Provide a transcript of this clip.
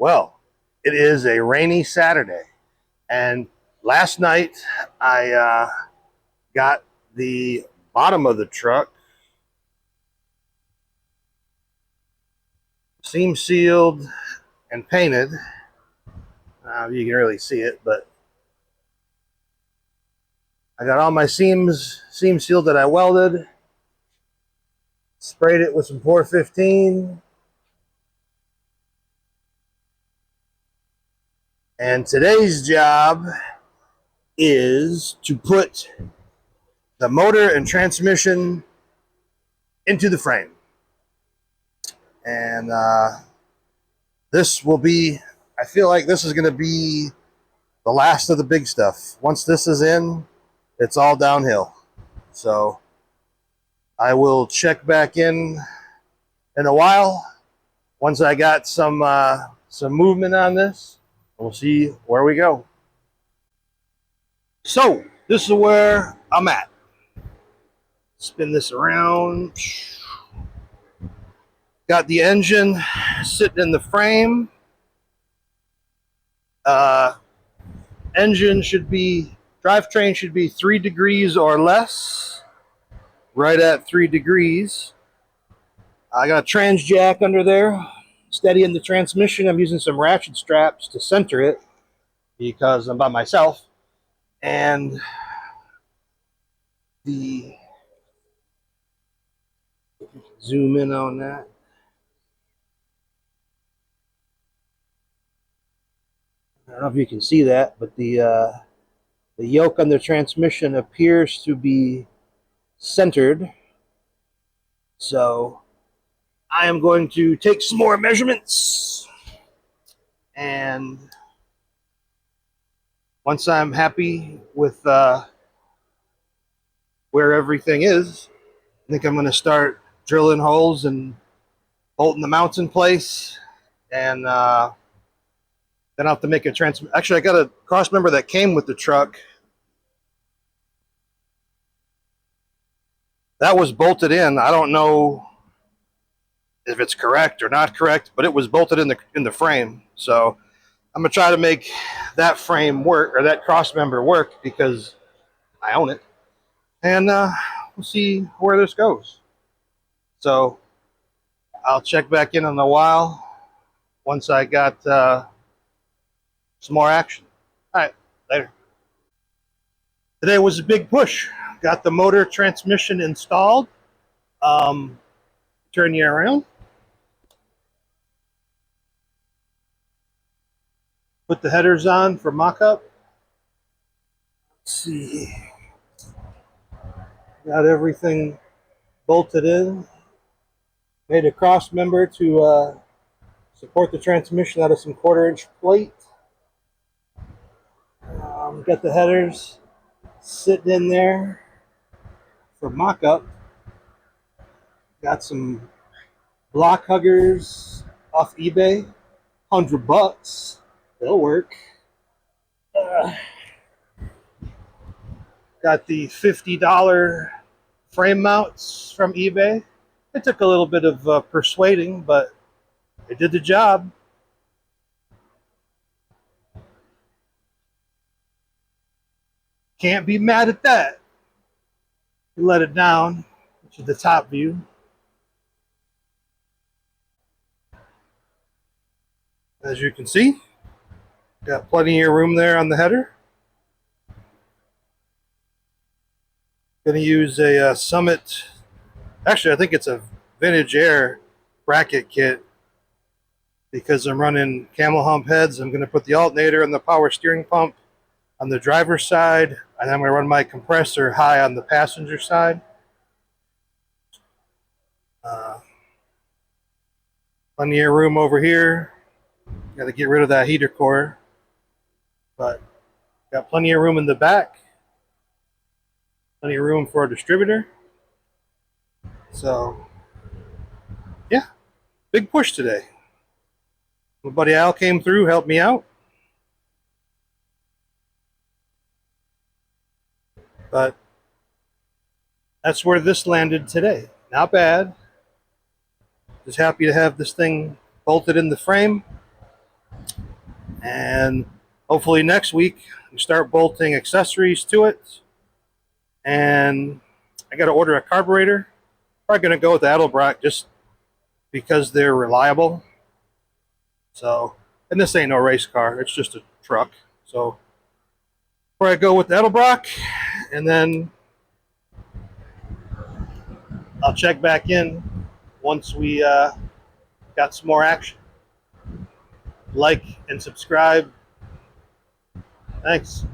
Well, it is a rainy Saturday, and last night I got the bottom of the truck seam sealed and painted. You can really see it, but I got all my seams seam sealed that I welded, sprayed it with some 415, and today's job is to put the motor and transmission into the frame. And this will be, I feel like this is going to be the last of the big stuff. Once this is in, it's all downhill. So I will check back in a while once I got some movement on this. We'll see where we go. So this is where I'm at. Spin this around. Got the engine sitting in the frame. Engine should be, drivetrain should be 3 degrees or less. Right at 3 degrees. I got a trans jack under there, steadying the transmission. I'm using some ratchet straps to center it because I'm by myself. And the, zoom in on that. I don't know if you can see that, but the yoke on the transmission appears to be centered. So I am going to take some more measurements, and once I'm happy with where everything is, I think I'm going to start drilling holes and bolting the mounts in place, and then I'll have to make a transfer. Actually, I got a cross member that came with the truck. That was bolted in. I don't know if it's correct or not correct, but it was bolted in the frame. So I'm gonna try to make that frame work, or that cross member work, because I own it. And we'll see where this goes. So I'll check back in a while once I got some more action. All right, later. Today was a big push. Got the motor transmission installed. Turn you around. Put the headers on for mock-up. Let's see. Got everything bolted in. Made a cross member to support the transmission out of some 1/4-inch plate. Got the headers sitting in there for mock-up. Got some block huggers off eBay, $100. They'll work. Got the $50 frame mounts from eBay. It took a little bit of persuading, but it did the job. Can't be mad at that. Let it down to the top view. As you can see, got plenty of room there on the header. Going to use a Summit, actually I think it's a Vintage Air bracket kit, because I'm running camel hump heads. I'm going to put the alternator and the power steering pump on the driver's side, and I'm going to run my compressor high on the passenger side. Plenty of room over here. Got to get rid of that heater core, but got plenty of room in the back. Plenty of room for a distributor. So, yeah, big push today. My buddy Al came through, helped me out. But that's where this landed today. Not bad. Just happy to have this thing bolted in the frame. And hopefully next week we start bolting accessories to it. And I got to order a carburetor. Probably going to go with the Edelbrock just because they're reliable. So, and this ain't no race car, it's just a truck. So, probably go with the Edelbrock, and then I'll check back in once we got some more action. Like and subscribe. Thanks.